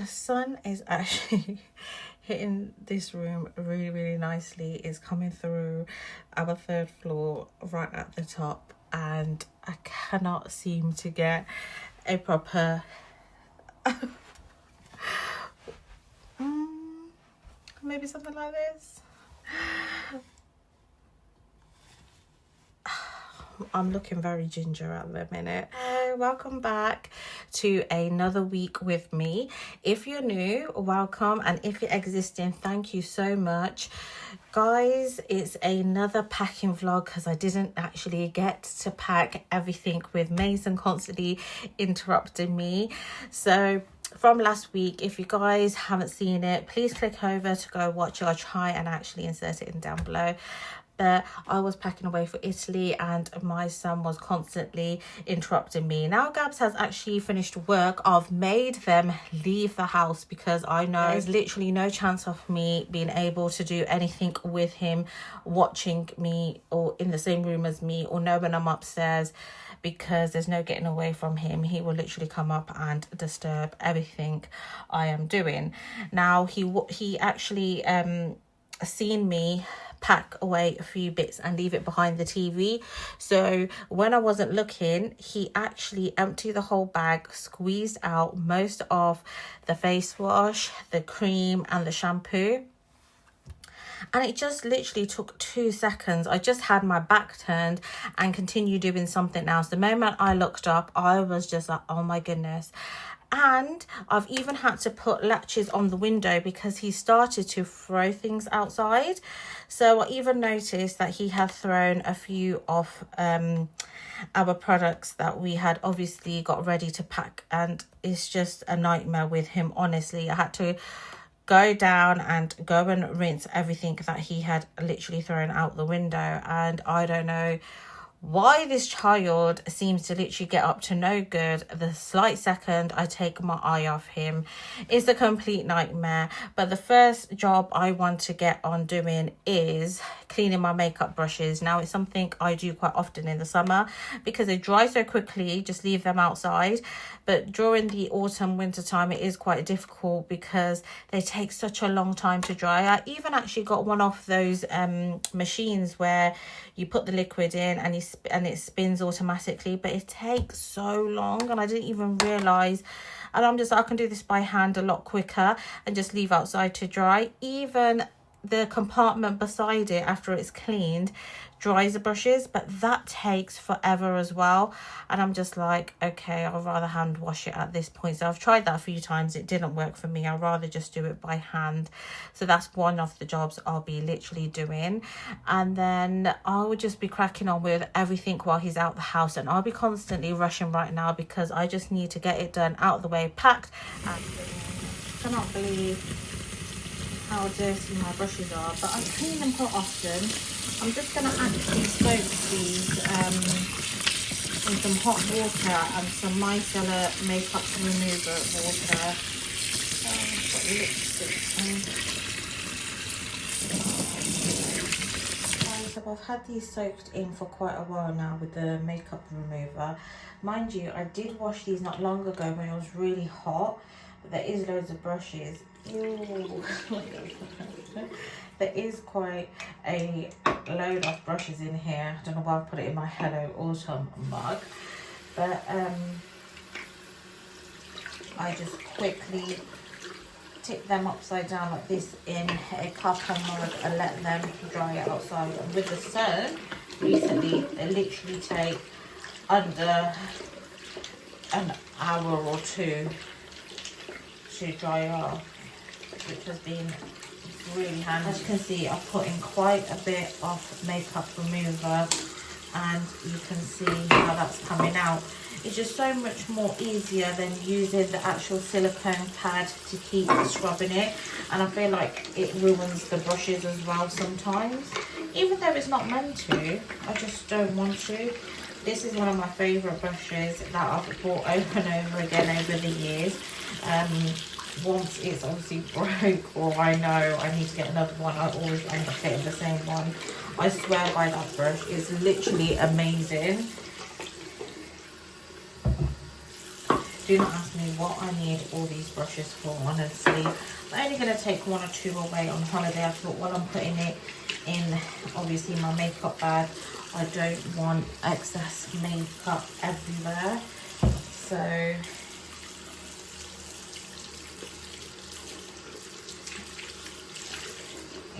the sun is actually hitting this room really nicely. It's coming through our third floor right at the top, and I cannot seem to get a proper maybe something like this. I'm looking very ginger at the minute. Welcome back to another week with me. If you're new, welcome, and if you're existing, thank you so much. Guys, it's another packing vlog because I didn't actually get to pack everything with Mason constantly interrupting me. So from last week, if you guys haven't seen it, please click over to go watch it. I'll try and actually insert it in down below. But I was packing away for Italy and my son was constantly interrupting me. Now Gabs has actually finished work. I've made them leave the house because I know there's literally no chance of me being able to do anything with him watching me or in the same room as me or know when I'm upstairs, because there's no getting away from him. He will literally come up and disturb everything I am doing. Now he actually seen me pack away a few bits and leave it behind the TV. So when I wasn't looking, he actually emptied the whole bag, squeezed out most of the face wash, the cream and the shampoo. And it just literally took 2 seconds. I just had my back turned and continued doing something else. The moment I looked up, I was just like, oh my goodness. And I've even had to put latches on the window because he started to throw things outside. So I even noticed that he had thrown a few of our products that we had obviously got ready to pack. And it's just a nightmare with him, honestly. I had to go down and go and rinse everything that he had literally thrown out the window. And I don't know why this child seems to literally get up to no good the slight second I take my eye off him. It's a complete nightmare. But the first job I want to get on doing is cleaning my makeup brushes. Now it's something I do quite often in the summer because they dry so quickly, just leave them outside. But during the autumn winter time it is quite difficult because they take such a long time to dry. I even actually got one of those machines where you put the liquid in and it spins automatically, but it takes so long and I didn't even realize. And I'm just, I can do this by hand a lot quicker and just leave outside to dry. Even the compartment beside it after it's cleaned dries the brushes, but that takes forever as well. And I'm just like, okay, I'd rather hand wash it at this point. So I've tried that a few times, it didn't work for me. I'd rather just do it by hand. So that's one of the jobs I'll be literally doing. And then I would just be cracking on with everything while he's out the house, and I'll be constantly rushing right now because I just need to get it done, out of the way, packed. And I cannot believe how dirty my brushes are, but I clean them quite often. I'm just going to actually soak these in some hot water and some micellar makeup remover water. Got lipstick. So I've had these soaked in for quite a while now with the makeup remover. Mind you, I did wash these not long ago when it was really hot, but there is loads of brushes. Ew. There is quite a load of brushes in here. I don't know why I put it in my Hello Autumn mug, but I just quickly tip them upside down like this in a copper mug and let them dry outside. And with the sun recently, they literally take under an hour or two to dry off, which has been really handy. As you can see, I've put in quite a bit of makeup remover and you can see how that's coming out. It's just so much more easier than using the actual silicone pad to keep scrubbing it, and I feel like it ruins the brushes as well sometimes, even though it's not meant to. I just don't want to. This is one of my favourite brushes that I've bought over and over again over the years. Once it's obviously broke or I know I need to get another one, I always end up getting the same one. I swear by that brush, it's literally amazing. Do not ask me what I need all these brushes for, honestly. I'm only going to take 1 or 2 away on holiday. I thought while I'm putting it in, obviously, my makeup bag, I don't want excess makeup everywhere. So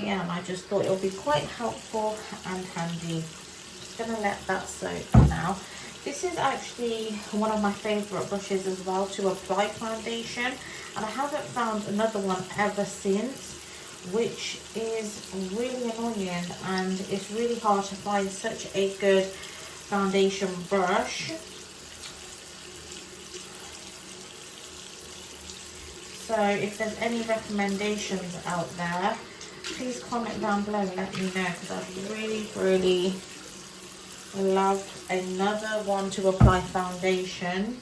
yeah, and I just thought it would be quite helpful and handy. Just going to let that soak for now. This is actually one of my favourite brushes as well to apply foundation, and I haven't found another one ever since, which is really annoying, and it's really hard to find such a good foundation brush. So if there's any recommendations out there, please comment down below and let me know, because I'd really love another one to apply foundation.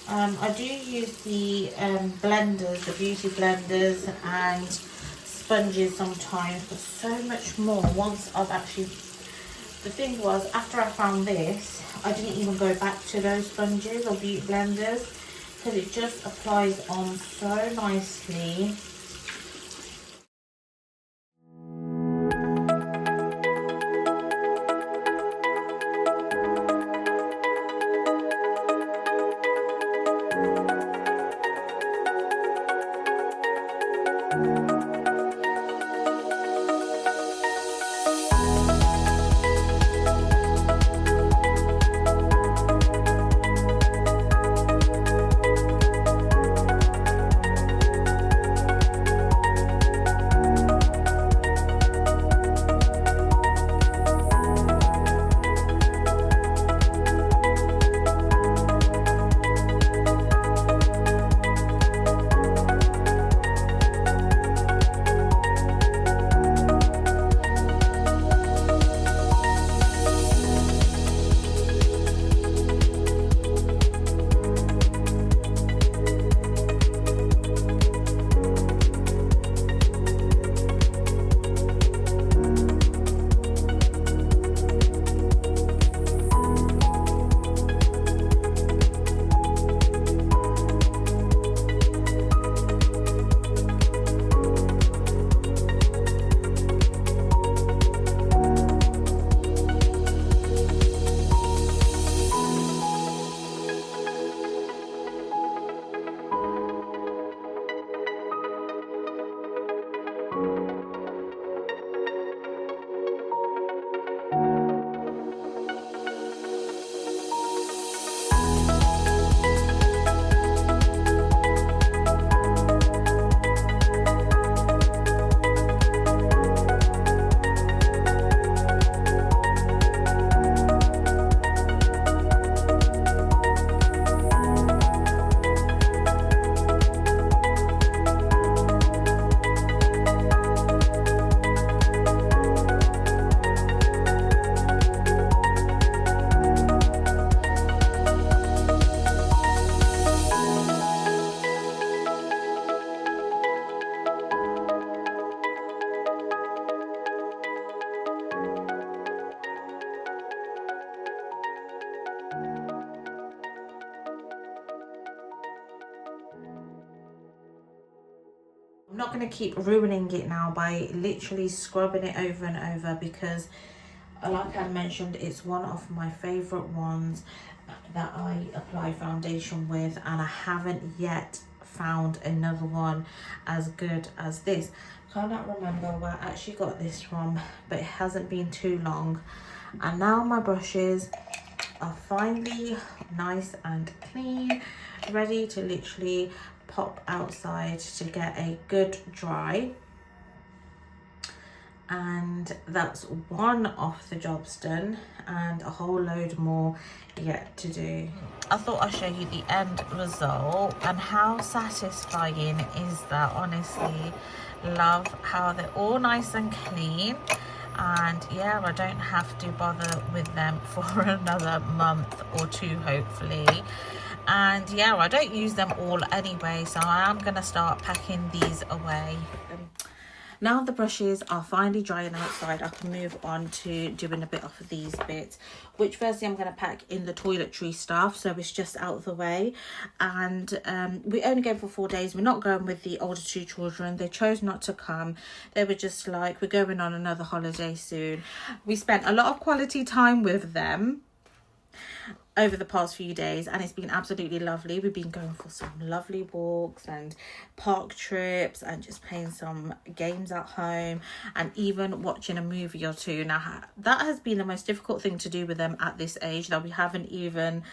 I do use the blenders, the beauty blenders and sponges sometimes, but so much more once I've actually... The thing was, after I found this, I didn't even go back to those sponges or beauty blenders, because it just applies on so nicely. I'm not going to keep ruining it now by literally scrubbing it over and over, because like I mentioned, it's one of my favourite ones that I apply foundation with, and I haven't yet found another one as good as this. Cannot remember where I actually got this from, but it hasn't been too long, and now my brushes are finally nice and clean, ready to literally pop outside to get a good dry. And that's one of the jobs done, and a whole load more yet to do. I thought I'd show you the end result, and how satisfying is that, honestly. Love how they're all nice and clean, and yeah, I don't have to bother with them for another month or two, hopefully. And yeah, I don't use them all anyway, so I am going to start packing these away. Now the brushes are finally drying outside, I can move on to doing a bit of these bits, which firstly I'm going to pack in the toiletry stuff, so it's just out of the way. And we're only going for 4 days. We're not going with the older 2 children. They chose not to come. They were just like, we're going on another holiday soon. We spent a lot of quality time with them over the past few days, and it's been absolutely lovely. We've been going for some lovely walks and park trips and just playing some games at home and even watching a movie or two. Now that has been the most difficult thing to do with them at this age, that we haven't even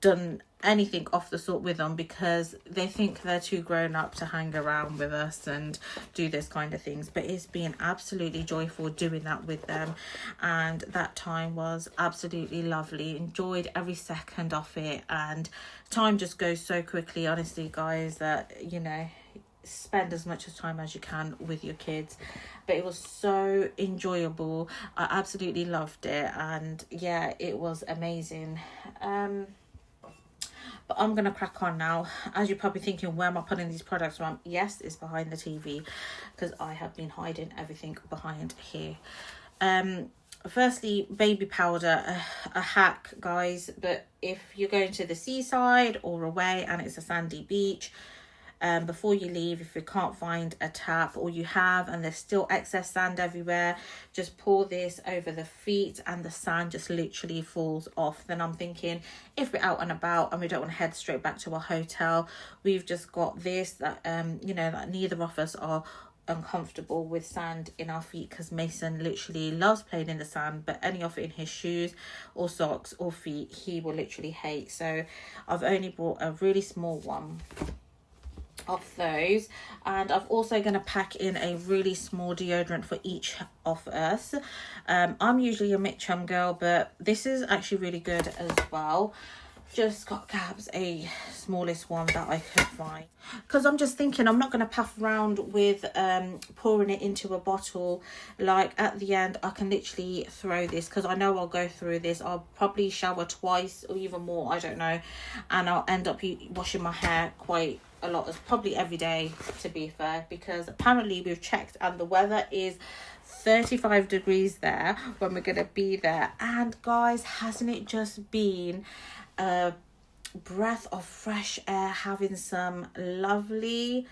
done anything off the sort with them because they think they're too grown up to hang around with us and do this kind of things. But it's been absolutely joyful doing that with them, and that time was absolutely lovely. Enjoyed every second of it, and time just goes so quickly, honestly guys, that you know, spend as much time as you can with your kids. But it was so enjoyable. I absolutely loved it, and yeah, it was amazing. But I'm going to crack on now. As you're probably thinking, where am I putting these products from? Yes, it's behind the TV, because I have been hiding everything behind here. Firstly, baby powder, a hack, guys. But if you're going to the seaside or away and it's a sandy beach, before you leave, if you can't find a tap, or you have and there's still excess sand everywhere, just pour this over the feet and the sand just literally falls off. Then I'm thinking, if we're out and about and we don't want to head straight back to our hotel, we've just got this, that you know, that neither of us are uncomfortable with sand in our feet, because Mason literally loves playing in the sand, but any of it in his shoes or socks or feet he will literally hate. So I've only bought a really small one of those, and I'm also going to pack in a really small deodorant for each of us. I'm usually a Mitchum girl, but this is actually really good as well. Just got perhaps a smallest one that I could find, because I'm just thinking I'm not going to puff around with pouring it into a bottle. Like at the end I can literally throw this, because I know I'll go through this. I'll probably shower twice or even more, I don't know, and I'll end up washing my hair quite a lot, probably every day to be fair, because apparently we've checked and the weather is 35 degrees there when we're gonna be there. And guys, hasn't it just been a breath of fresh air, having some lovely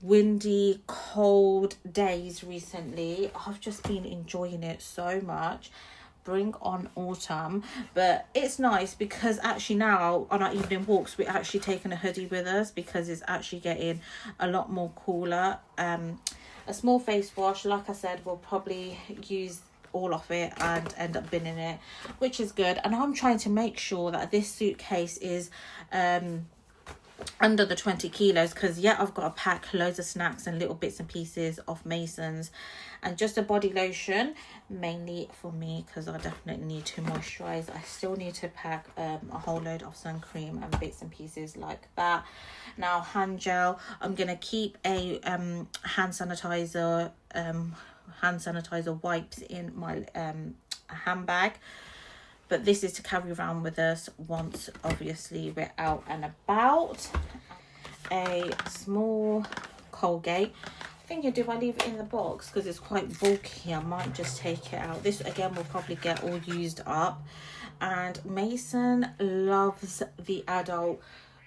windy cold days recently? I've just been enjoying it so much. Bring on autumn. But it's nice because actually now on our evening walks we're actually taking a hoodie with us, because it's actually getting a lot more cooler. A small face wash, like I said, we'll probably use all of it and end up binning it, which is good. And I'm trying to make sure that this suitcase is under the 20 kilos, because yeah, I've got to pack loads of snacks and little bits and pieces of Mason's, and just a body lotion mainly for me, because I definitely need to moisturize. I still need to pack a whole load of sun cream and bits and pieces like that. Now hand gel, I'm gonna keep a hand sanitizer wipes in my handbag, but this is to carry around with us once obviously we're out and about. A small Colgate. Thinking, do I leave it in the box because it's quite bulky? I might just take it out. This again will probably get all used up. And Mason loves the adult.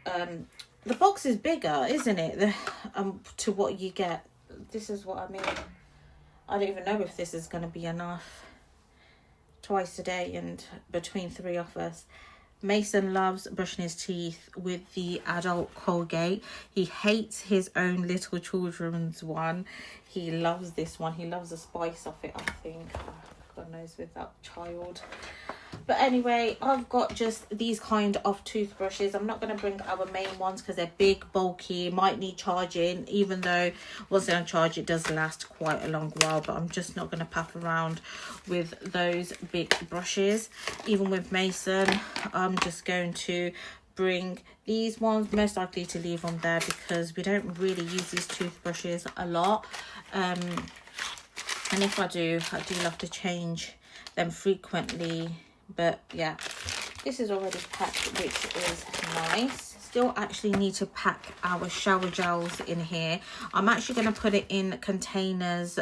The box is bigger, isn't it, to what you get. This is what I mean. I don't even know if this is going to be enough. Twice a day and between 3 of us. Mason loves brushing his teeth with the adult Colgate. He hates his own little children's one. He loves this one. He loves the spice of it, I think. God knows, with that child. But anyway, I've got just these kind of toothbrushes. I'm not going to bring our main ones because they're big, bulky, might need charging, even though once they're on charge it does last quite a long while. But I'm just not going to puff around with those big brushes. Even with Mason, I'm just going to bring these ones, most likely to leave them there because we don't really use these toothbrushes a lot. And if I do love to change them frequently. But yeah, this is already packed, which is nice. still actually need to pack our shower gels in here. I'm actually going to put it in containers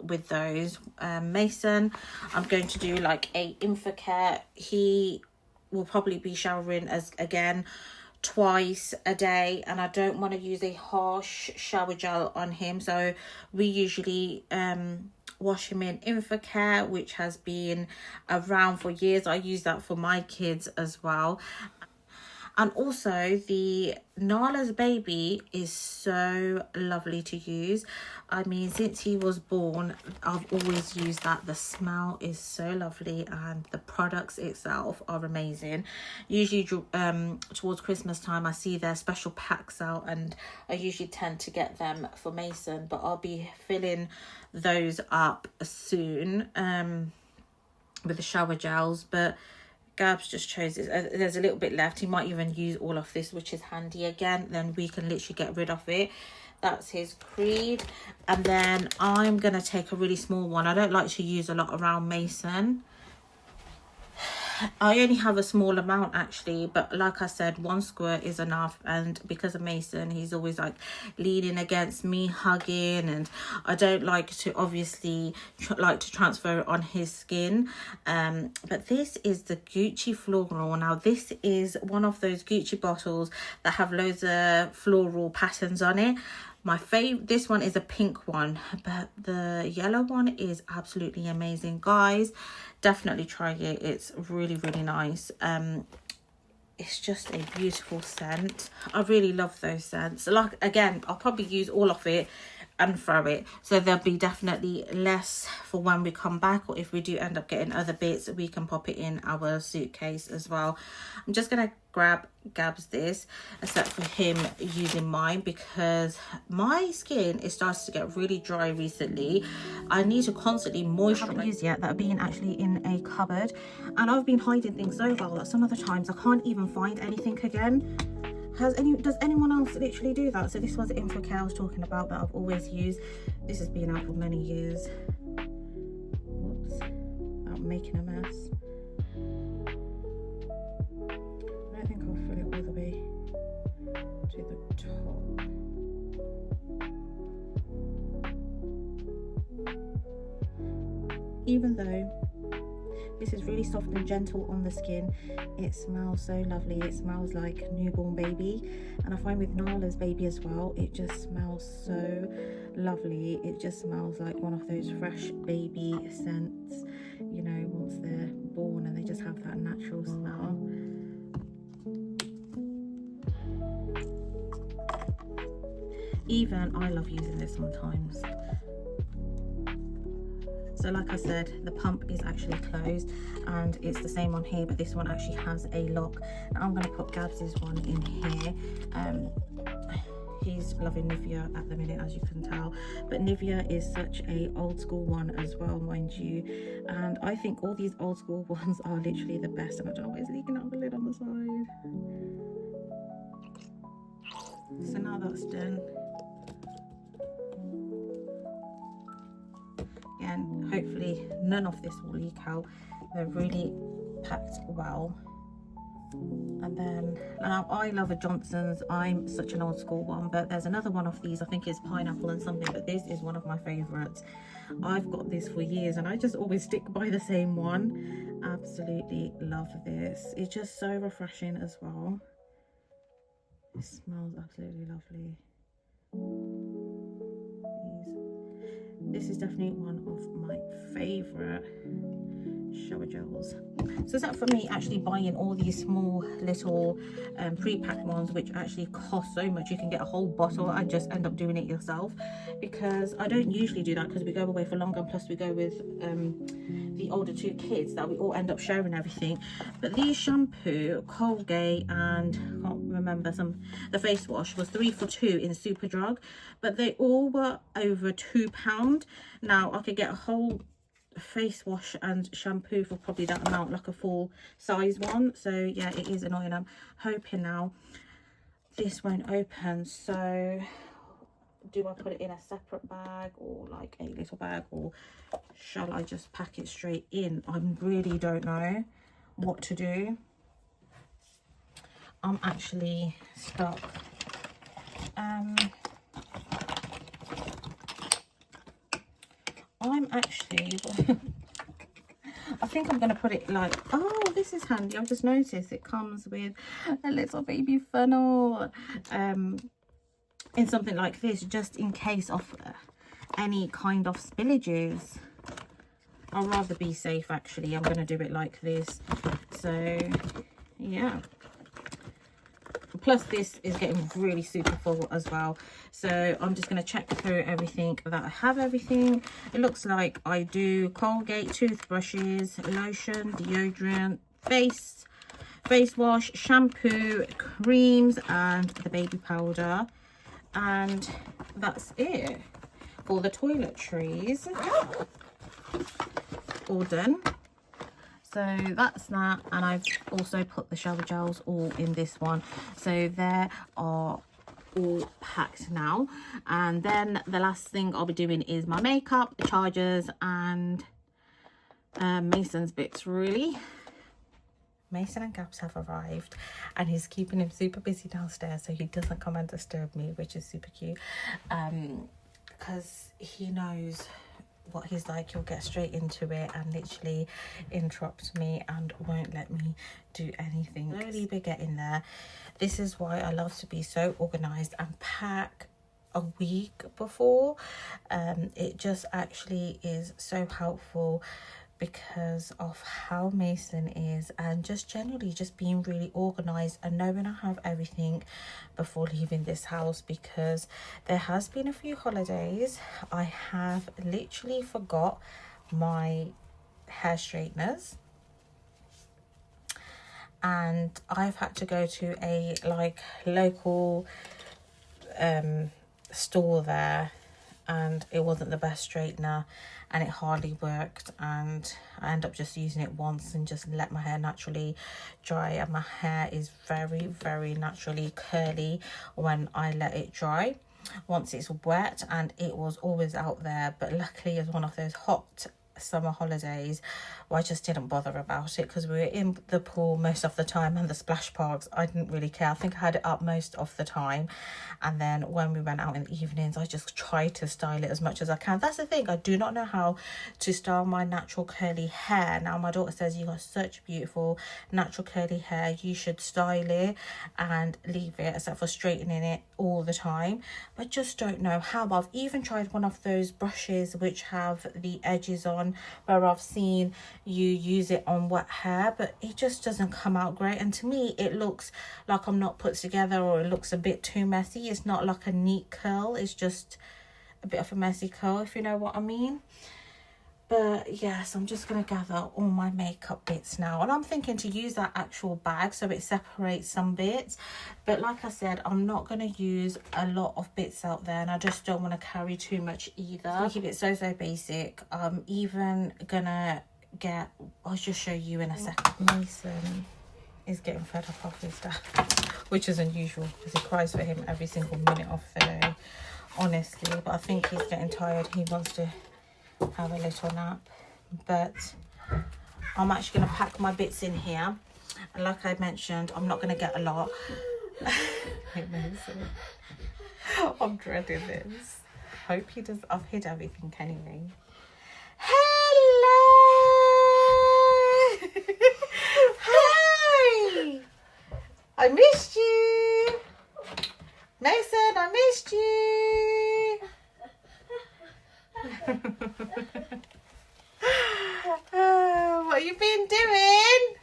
with those. Mason, I'm going to do like a Infocare. He will probably be showering again twice a day, and I don't want to use a harsh shower gel on him, so we usually wash him in Infocare, which has been around for years. I use that for my kids as well. And also the Nala's Baby is so lovely to use. I mean, since he was born, I've always used that. The smell is so lovely and the products itself are amazing. Usually towards Christmas time, I see their special packs out, and I usually tend to get them for Mason, but I'll be filling those up soon with the shower gels. But Gabs just chose this. There's a little bit left. He might even use all of this, which is handy again. Then we can literally get rid of it. That's his Creed. And then I'm going to take a really small one. I don't like to use a lot around Mason. I only have a small amount actually, but like I said, one squirt is enough. And because of Mason, he's always like leaning against me, hugging, and I don't like to obviously transfer it on his skin. But this is the Gucci Floral. Now this is one of those Gucci bottles that have loads of floral patterns on it. My favorite, this one is a pink one, but the yellow one is absolutely amazing. Guys, definitely try it. It's really, really nice. It's just a beautiful scent. I really love those scents. Like, again, I'll probably use all of it and throw it, so there'll be definitely less for when we come back, or if we do end up getting other bits, we can pop it in our suitcase as well. I'm just gonna grab Gabs this, except for him using mine, because my skin is starting to get really dry recently. I need to constantly moisturize. I haven't used yet that have been actually in a cupboard, and I've been hiding things so well that some of the times I can't even find anything again. Does anyone else literally do that? So this was Infocare I was talking about that I've always used. This has been out for many years. Whoops, I'm making a mess. I don't think I'll fill it all the way to the top. Even though this is really soft and gentle on the skin, it smells so lovely. It smells like newborn baby, and I find with Nala's Baby as well, it just smells so lovely. It just smells like one of those fresh baby scents, you know, once they're born and they just have that natural smell. Even I love using this sometimes. So like I said, the pump is actually closed, and it's the same on here, but this one actually has a lock. Now I'm going to put Gabs's one in here. He's loving Nivea at the minute, as you can tell, but Nivea is such a old school one as well, mind you, and I think all these old school ones are literally the best. And I don't know why it's leaking out the lid on the side. So now that's done, and hopefully none of this will leak out. They're really packed well. And then now I love a Johnson's. I'm such an old school one, but there's another one of these, I think it's pineapple and something, but this is one of my favorites. I've got this for years and I just always stick by the same one. Absolutely love this. It's just so refreshing as well. It smells absolutely lovely. This is definitely one of my favorite shower gels. So it's not for me actually buying all these small little pre-packed ones, which actually cost so much. You can get a whole bottle and just end up doing it yourself, because I don't usually do that, because we go away for longer, and plus we go with the older two kids that we all end up sharing everything. But these shampoo, Colgate, and I can't remember, the face wash was 3 for 2 in Superdrug, but they all were over £2. Now I could get a whole face wash and shampoo for probably that amount, like a full size one. So yeah, it is annoying. I'm hoping now this won't open. So do I put it in a separate bag, or like a little bag, or shall I just pack it straight in? I really don't know what to do. I'm actually stuck. I'm actually I think I'm gonna put it like, oh, this is handy. I've just noticed it comes with a little baby funnel in something like this, just in case of any kind of spillages. I'd rather be safe, actually. I'm gonna do it like this. So yeah, plus this is getting really super full as well, so I'm just going to check through everything that I have. Everything, it looks like I do Colgate toothbrushes, lotion, deodorant, face wash, shampoo, creams, and the baby powder, and that's it for the toiletries. All done. So that's that, and I've also put the shower gels all in this one, so they are all packed now. And then the last thing I'll be doing is my makeup, chargers, and Mason's bits. Really, Mason and Gabs have arrived, and he's keeping him super busy downstairs so he doesn't come and disturb me, which is super cute, because he knows what he's like. He'll get straight into it and literally interrupt me and won't let me do anything. Slowly we're getting there. This is why I love to be so organized and pack a week before. It just actually is so helpful because of how Mason is, and just generally just being really organized and knowing I have everything before leaving this house, because there has been a few holidays I have literally forgot my hair straighteners, and I've had to go to a like local store there, and it wasn't the best straightener and it hardly worked, and I end up just using it once and just let my hair naturally dry, and my hair is very, very naturally curly when I let it dry once it's wet, and it was always out there. But luckily it's one of those hot summer holidays where I just didn't bother about it, because we were in the pool most of the time and the splash parks. I didn't really care. I think I had it up most of the time, and then when we went out in the evenings I just tried to style it as much as I can. That's the thing, I do not know how to style my natural curly hair. Now my daughter says, you got such beautiful natural curly hair, you should style it and leave it, except for straightening it all the time. But just don't know how. I've even tried one of those brushes which have the edges on, where I've seen you use it on wet hair, but it just doesn't come out great, and to me it looks like I'm not put together, or it looks a bit too messy. It's not like a neat curl, it's just a bit of a messy curl, if you know what I mean. But yes, I'm just going to gather all my makeup bits now, and I'm thinking to use that actual bag so it separates some bits. But like I said, I'm not going to use a lot of bits out there, and I just don't want to carry too much either. I'm keep it so basic. I'm even gonna get, I'll just show you in a second. Mason is getting fed up of his dad, which is unusual because he cries for him every single minute of the day, honestly. But I think he's getting tired. He wants to have a little nap. But I'm actually going to pack my bits in here, and like I mentioned, I'm not going to get a lot. I'm dreading this. Hope he does. I've hid everything anyway. Hello. Hi. I missed you, Mason. I missed you. What you been doing?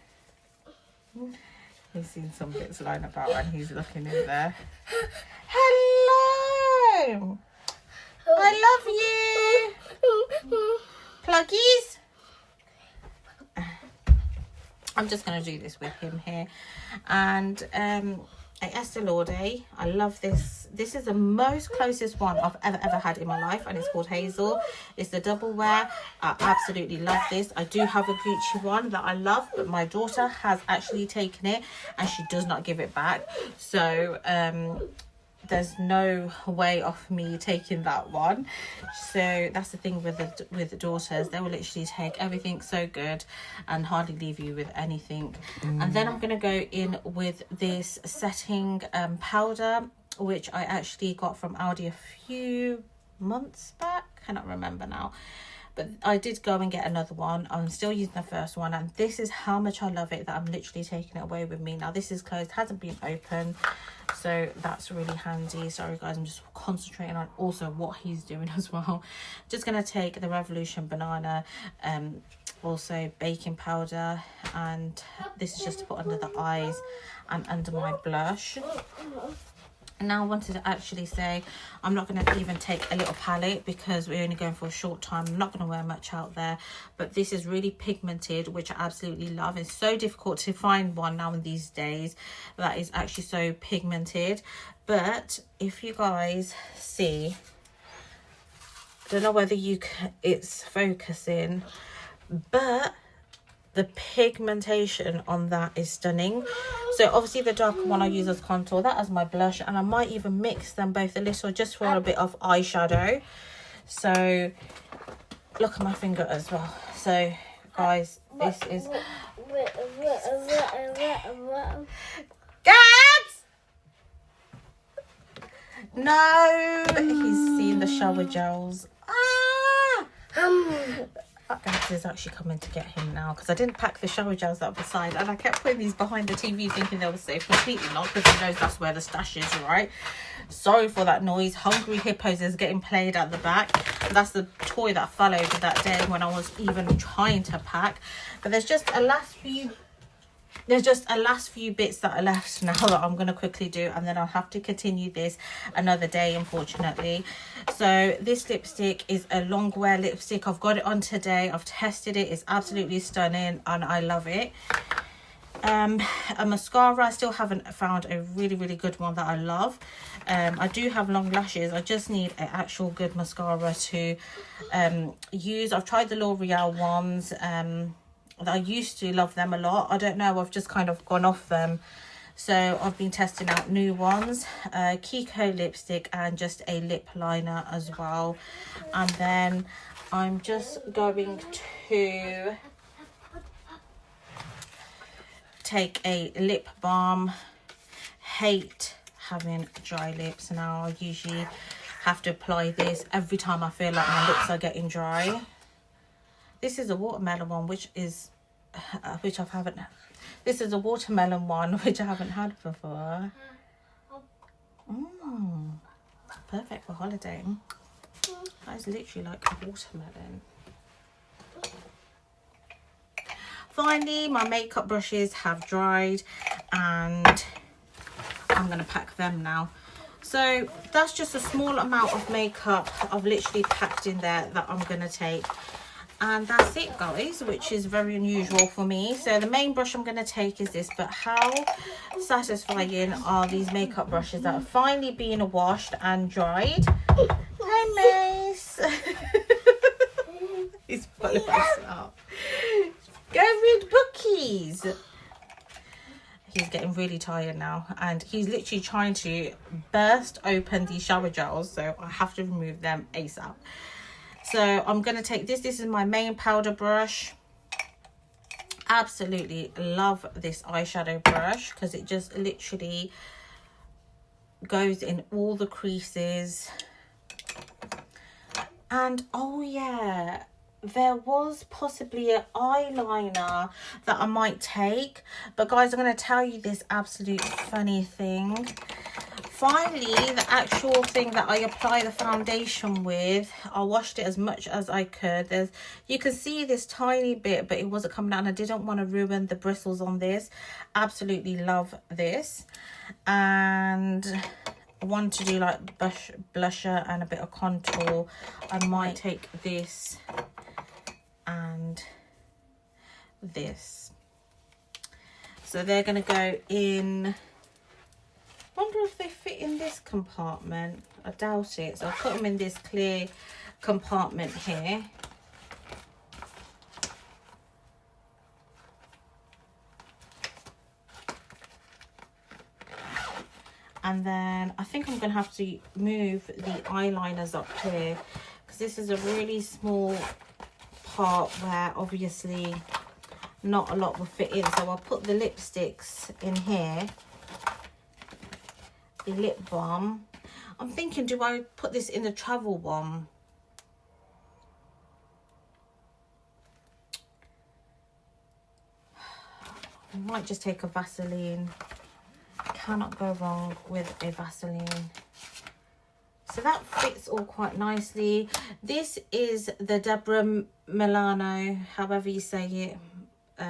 He's seen some bits lying about and he's looking in there. Hello. I love you. Pluggies. I'm just going to do this with him here. And Estee Lauder. I love this. This is the most closest one I've ever had in my life, and it's called Hazel. It's the double wear. I absolutely love this. I do have a Gucci one that I love, but my daughter has actually taken it and she does not give it back. So there's no way of me taking that one. So that's the thing with the daughters, they will literally take everything so good and hardly leave you with anything. And then I'm gonna go in with this setting powder, which I actually got from Aldi a few months back. I cannot remember now, but I did go and get another one. I'm still using the first one, and this is how much I love it that I'm literally taking it away with me. Now this is closed, hasn't been open, so that's really handy. Sorry guys, I'm just concentrating on also what he's doing as well. Just gonna take the Revolution banana, also baking powder, and this is just to put under the eyes and under my blush. And now I wanted to actually say I'm not going to even take a little palette because we're only going for a short time. I'm not going to wear much out there, but this is really pigmented, which I absolutely love. It's so difficult to find one now in these days that is actually so pigmented. But if you guys see, I don't know whether it's focusing, but the pigmentation on that is stunning. So obviously the darker one I use as contour, that as my blush, and I might even mix them both a little just for a bit of eyeshadow. So look at my finger as well. So guys, this is Gabs! No, he's seen the shower gels. Gabs is actually coming to get him now because I didn't pack the shower gels up the side, and I kept putting these behind the TV thinking they were safe. Completely not, because he knows that's where the stash is, right? Sorry for that noise. Hungry Hippos is getting played at the back. That's the toy that fell over that day when I was even trying to pack. But there's just a last few bits that are left now that I'm going to quickly do, and then I'll have to continue this another day, unfortunately. So this lipstick is a long wear lipstick. I've got it on today. I've tested it. It's absolutely stunning and I love it. A mascara, I still haven't found a really good one that I love. I do have long lashes. I just need an actual good mascara to use. I've tried the L'Oreal ones. I used to love them a lot. I don't know, I've just kind of gone off them. So I've been testing out new ones. Kiko lipstick and just a lip liner as well. And then I'm just going to take a lip balm. Hate having dry lips now. I usually have to apply this every time I feel like my lips are getting dry. This is a watermelon one, which I haven't. This is a watermelon one, which I haven't had before. Perfect for holiday. That is literally like a watermelon. Finally, my makeup brushes have dried, and I'm gonna pack them now. So that's just a small amount of makeup I've literally packed in there that I'm gonna take. And that's it, guys, which is very unusual for me. So the main brush I'm going to take is this, but how satisfying are these makeup brushes that are finally being washed and dried? Hi, Mace. He's pulling us out. Go read bookies. He's getting really tired now, and he's literally trying to burst open these shower gels, so I have to remove them ASAP. So I'm going to take this. This is my main powder brush. Absolutely love this eyeshadow brush because it just literally goes in all the creases. And oh yeah, there was possibly an eyeliner that I might take. But guys, I'm going to tell you this absolute funny thing. Finally, the actual thing that I apply the foundation with, I washed it as much as I could. You can see this tiny bit, but it wasn't coming out, and I didn't want to ruin the bristles on this. Absolutely love this. And I want to do like blusher and a bit of contour. I might take this and this. So they're going to go in. Wonder if they fit in this compartment. I doubt it. So I'll put them in this clear compartment here. And then I think I'm going to have to move the eyeliners up here, because this is a really small part where obviously not a lot will fit in. So I'll put the lipsticks in here, the lip balm. I'm thinking, do I put this in the travel one? I might just take a Vaseline. Cannot go wrong with a Vaseline. So that fits all quite nicely. This is the Deborah Milano, however you say it,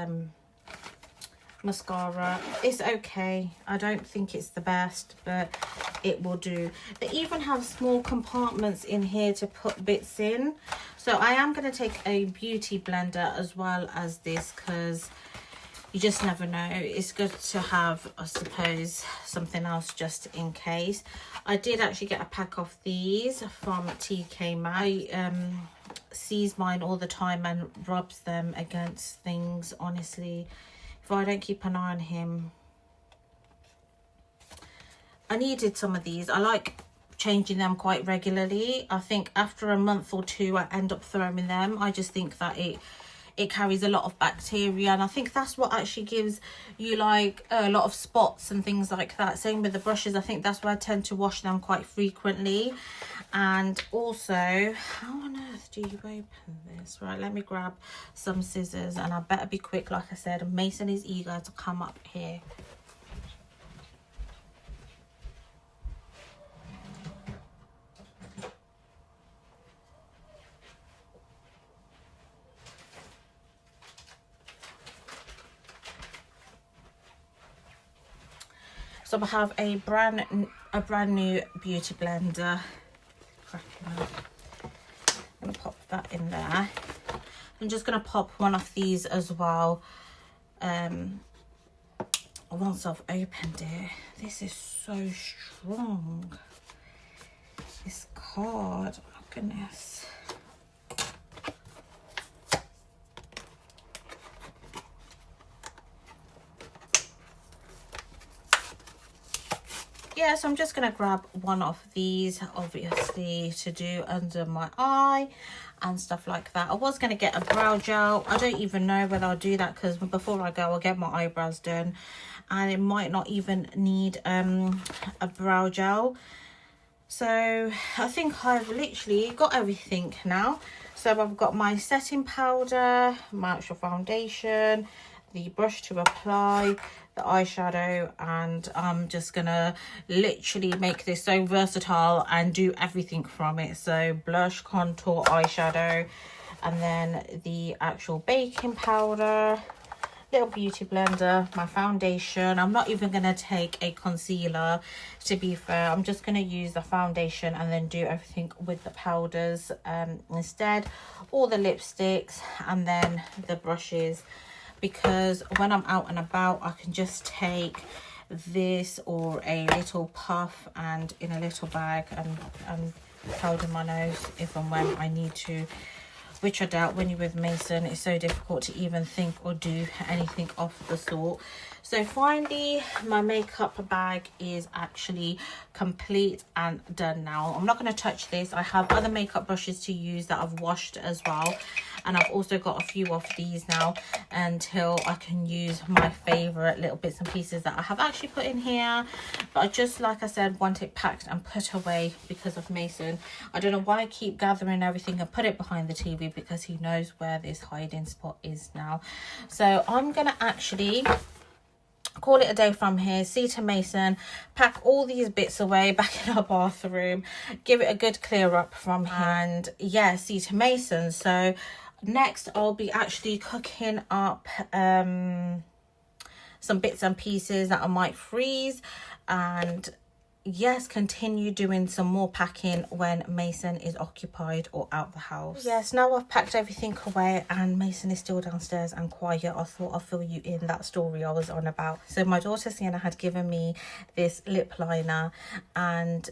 mascara. It's okay. I don't think it's the best, but it will do. They even have small compartments in here to put bits in. So I am going to take a beauty blender as well as this, because you just never know. It's good to have, I suppose, something else just in case. I did actually get a pack of these from TK Maxx. I sees mine all the time and rubs them against things, honestly. If I don't keep an eye on him. I needed some of these. I like changing them quite regularly. I think after a month or two, I end up throwing them. I just think that it carries a lot of bacteria, and I think that's what actually gives you like a lot of spots and things like that. Same with the brushes. I think that's why I tend to wash them quite frequently. And also, how on earth do you open this? Right, let me grab some scissors, and I better be quick. Like I said, Mason is eager to come up here. So I have a brand new beauty blender. I'm gonna pop that in there. I'm just gonna pop one of these as well. Once I've opened it, this is so strong. This card, oh my goodness. Yeah, so I'm just going to grab one of these, obviously, to do under my eye and stuff like that. I was going to get a brow gel. I don't even know whether I'll do that, because before I go, I'll get my eyebrows done. And it might not even need a brow gel. So I think I've literally got everything now. So I've got my setting powder, my actual foundation, the brush to apply, the eyeshadow, and I'm just gonna literally make this so versatile and do everything from it. So blush, contour, eyeshadow, and then the actual baking powder, little beauty blender, my foundation. I'm not even gonna take a concealer, to be fair. I'm just gonna use the foundation and then do everything with the powders instead, all the lipsticks, and then the brushes, because when I'm out and about, I can just take this or a little puff and in a little bag and powder my nose if and when I need to, which I doubt. When you're with Mason, it's so difficult to even think or do anything of the sort. So finally, my makeup bag is actually complete and done now. I'm not going to touch this. I have other makeup brushes to use that I've washed as well. And I've also got a few of these now until I can use my favourite little bits and pieces that I have actually put in here. But I just, like I said, want it packed and put away because of Mason. I don't know why I keep gathering everything and put it behind the TV, because he knows where this hiding spot is now. So I'm going to actually call it a day from here. See to Mason, pack all these bits away back in our bathroom, give it a good clear up from here, and yeah, see to Mason. So next I'll be actually cooking up some bits and pieces that I might freeze, and yes, continue doing some more packing when Mason is occupied or out the house. Yes, now I've packed everything away and Mason is still downstairs and quiet. I thought I'll fill you in that story I was on about. So my daughter Sienna had given me this lip liner, and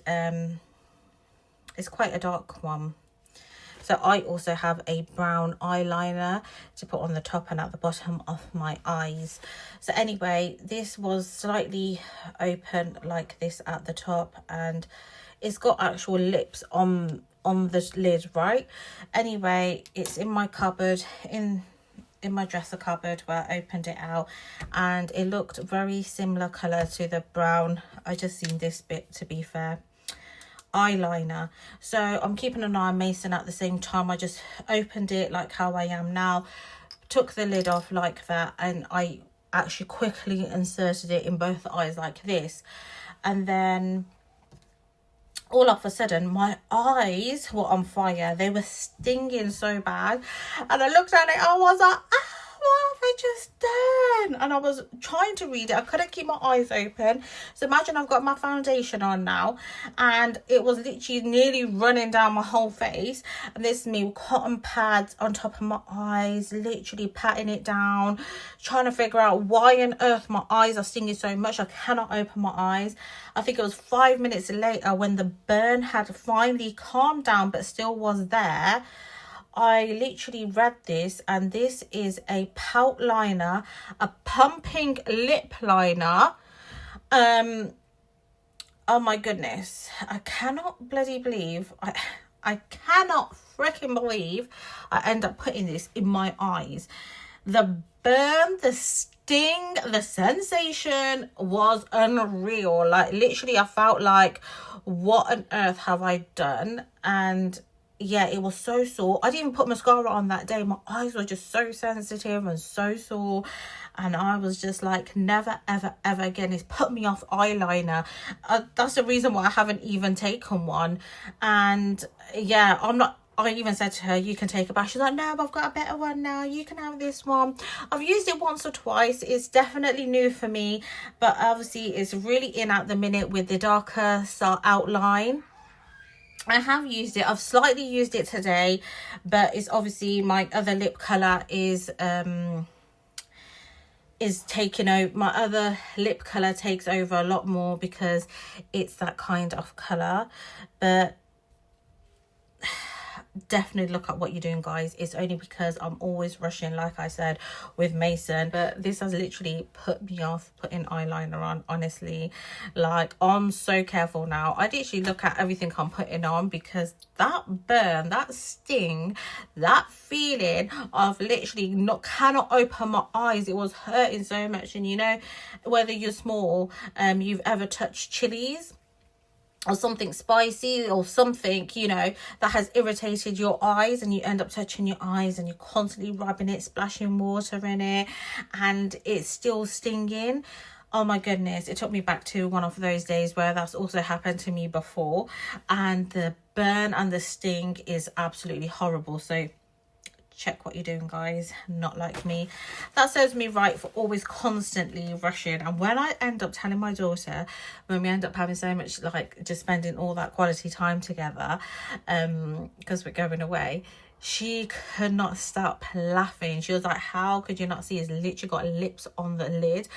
it's quite a dark one. So I also have a brown eyeliner to put on the top and at the bottom of my eyes. So anyway, this was slightly open like this at the top, and it's got actual lips on the lid, right? Anyway, it's in my cupboard, in my dresser cupboard, where I opened it out, and it looked very similar color to the brown. I just seen this bit, to be fair, eyeliner. So I'm keeping an eye on Mason at the same time. I just opened it like how I am now, took the lid off like that, and I actually quickly inserted it in both eyes like this, and then all of a sudden my eyes were on fire. They were stinging so bad, and I looked at it, I was like, what have I just done? And I was trying to read it, I couldn't keep my eyes open. So imagine I've got my foundation on now, and it was literally nearly running down my whole face, and this is me with cotton pads on top of my eyes, literally patting it down, trying to figure out why on earth my eyes are stinging so much. I cannot open my eyes. I think it was 5 minutes later, when the burn had finally calmed down but still was there, I literally read this, and this is a pout liner, a pumping lip liner. Oh my goodness, I cannot bloody believe, I cannot freaking believe I end up putting this in my eyes. The burn, the sting, the sensation was unreal. Like literally I felt like, what on earth have I done? And yeah, it was so sore. I didn't even put mascara on that day. My eyes were just so sensitive and so sore, and I was just like, never ever ever again. It's put me off eyeliner. That's the reason why I haven't even taken one. And yeah, I even said to her, you can take it back. She's like, no, I've got a better one now, you can have this one. I've used it once or twice. It's definitely new for me, but obviously it's really in at the minute with the darker outline. I have used it. I've slightly used it today, but it's obviously my other lip color is taking over. My other lip color takes over a lot more because it's that kind of color. But definitely look at what you're doing, guys. It's only because I'm always rushing, like I said, with Mason, but this has literally put me off putting eyeliner on, honestly. Like, I'm so careful now. I literally look at everything I'm putting on, because that burn, that sting, that feeling of literally cannot open my eyes, it was hurting so much. And you know, whether you're small, you've ever touched chilies or something spicy or something, you know, that has irritated your eyes, and you end up touching your eyes and you're constantly rubbing it, splashing water in it, and it's still stinging. Oh my goodness, it took me back to one of those days where that's also happened to me before, and the burn and the sting is absolutely horrible. So check what you're doing, guys. Not like me. That serves me right for always constantly rushing. And when I end up telling my daughter, when we end up having so much, like, just spending all that quality time together, because we're going away, she could not stop laughing. She was like, how could you not see? It's literally got lips on the lid.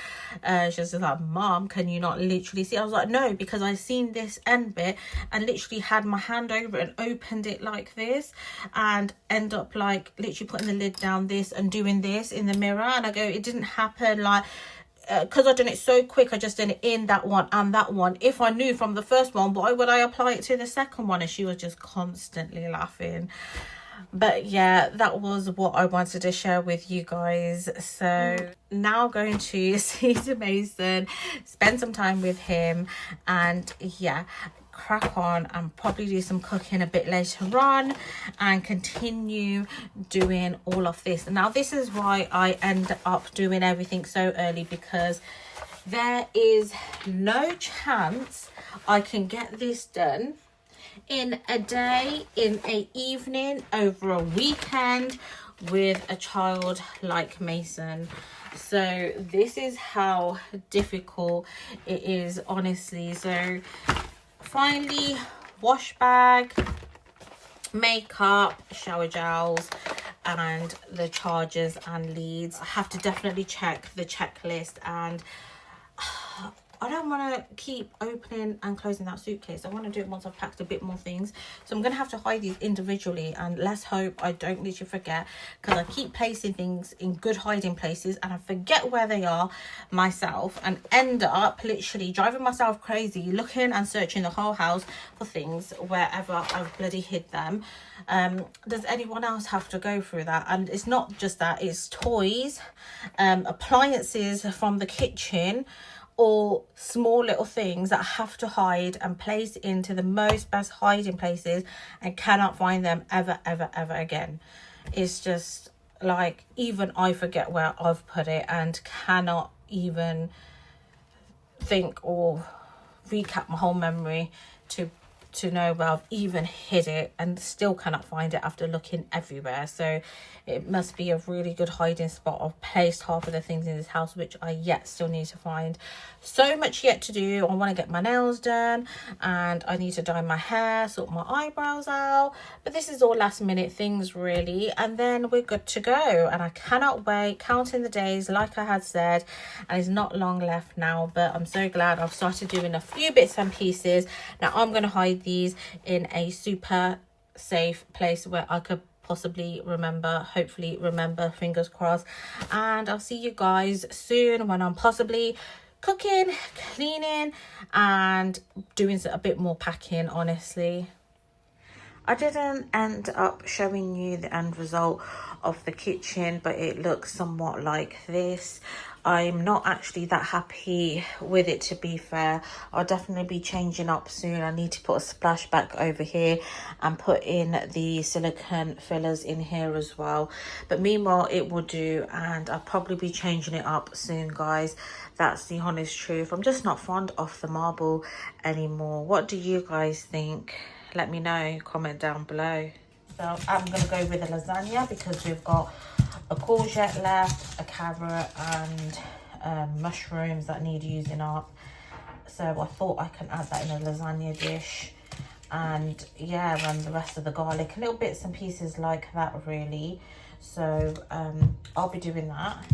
She was just like, Mom, can you not literally see? I was like, no, because I seen this end bit and literally had my hand over it and opened it like this, and end up like literally putting the lid down this and doing this in the mirror. And I go, it didn't happen like, because I done it so quick, I just did it in that one and that one. If I knew from the first one, why would I apply it to the second one? And she was just constantly laughing. But yeah, that was what I wanted to share with you guys. So now going to see Mason, spend some time with him, and yeah, crack on and probably do some cooking a bit later on and continue doing all of this. Now this is why I end up doing everything so early, because there is no chance I can get this done in a day, in a evening, over a weekend with a child like Mason. So this is how difficult it is, honestly. So finally, wash bag, makeup, shower gels, and the chargers and leads. I have to definitely check the checklist, and I don't want to keep opening and closing that suitcase. I want to do it once I've packed a bit more things. So I'm going to have to hide these individually, and let's hope I don't literally forget, because I keep placing things in good hiding places and I forget where they are myself and end up literally driving myself crazy looking and searching the whole house for things wherever I've bloody hid them. Does anyone else have to go through that? And it's not just that, it's toys, appliances from the kitchen, or small little things that I have to hide and place into the best hiding places and cannot find them ever again. It's just like, even I forget where I've put it and cannot even think or recap my whole memory to know where I've even hid it, and still cannot find it after looking everywhere. So it must be a really good hiding spot. I've placed half of the things in this house which I yet still need to find. So much yet to do. I want to get my nails done, and I need to dye my hair, sort my eyebrows out, but this is all last minute things really, and then we're good to go. And I cannot wait, counting the days like I had said, and it's not long left now. But I'm so glad I've started doing a few bits and pieces. Now I'm going to hide these in a super safe place where I could possibly hopefully remember, fingers crossed. And I'll see you guys soon when I'm possibly cooking, cleaning, and doing a bit more packing. Honestly, I didn't end up showing you the end result of the kitchen, but it looks somewhat like this. I'm not actually that happy with it, to be fair. I'll definitely be changing up soon. I need to put a splashback over here and put in the silicone fillers in here as well. But meanwhile, it will do, and I'll probably be changing it up soon, guys. That's the honest truth. I'm just not fond of the marble anymore. What do you guys think? Let me know, comment down below. So I'm going to go with a lasagna because we've got a courgette left, a carrot, and mushrooms that need using up. So I thought I can add that in a lasagna dish. And yeah, and the rest of the garlic, little bits and pieces like that really. So I'll be doing that.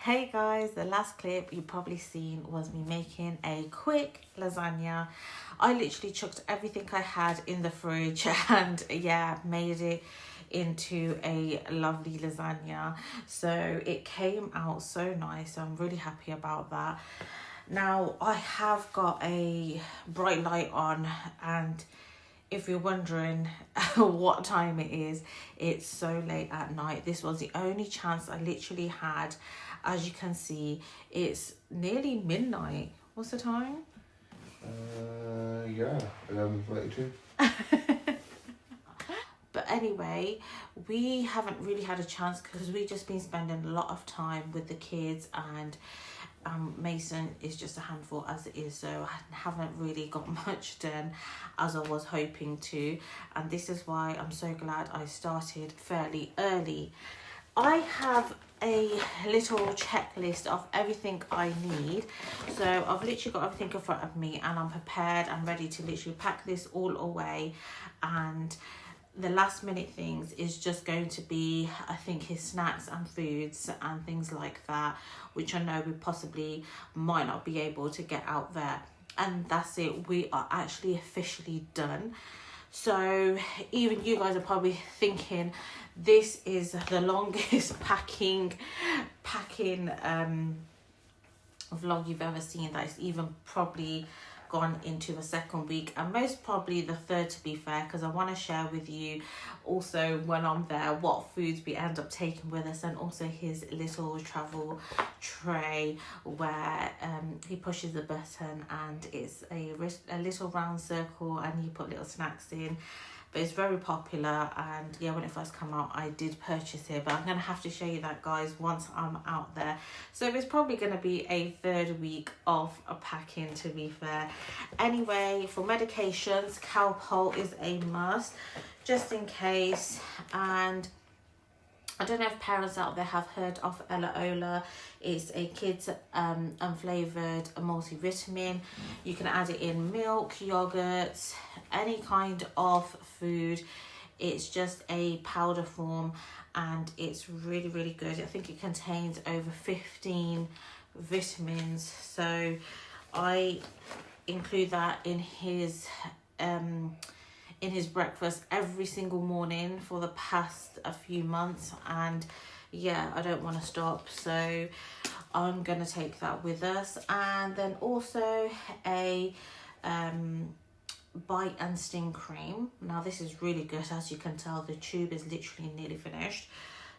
Hey guys, the last clip you probably seen was me making a quick lasagna. I literally chucked everything I had in the fridge and yeah, made it into a lovely lasagna. So it came out so nice, so I'm really happy about that. Now I have got a bright light on, and if you're wondering what time it is, it's so late at night. This was the only chance I literally had. As you can see, it's nearly midnight. What's the time? Yeah, 11:32. But anyway, we haven't really had a chance because we've just been spending a lot of time with the kids, and Mason is just a handful as it is, so I haven't really got much done as I was hoping to, and this is why I'm so glad I started fairly early. I have a little checklist of everything I need, so I've literally got everything in front of me and I'm prepared and ready to literally pack this all away. And the last minute things is just going to be, I think, his snacks and foods and things like that, which I know we possibly might not be able to get out there. And that's it, we are actually officially done. So even you guys are probably thinking this is the longest packing vlog you've ever seen, that is even probably gone into the second week, and most probably the third, to be fair, because I want to share with you also when I'm there what foods we end up taking with us, and also his little travel tray where he pushes a button and it's a little round circle and you put little snacks in. But it's very popular, and yeah, when it first came out I did purchase it, but I'm gonna have to show you that, guys, once I'm out there. So it's probably gonna be a third week of packing, to be fair. Anyway, for medications, Calpol is a must just in case. And I don't know if parents out there have heard of Ola. It's a kids unflavoured multivitamin. You can add it in milk, yogurts, any kind of food. It's just a powder form and it's really, really good. I think it contains over 15 vitamins. So I include that in his breakfast every single morning for the past a few months, and yeah, I don't want to stop, so I'm gonna take that with us. And then also a bite and sting cream. Now this is really good. As you can tell, the tube is literally nearly finished,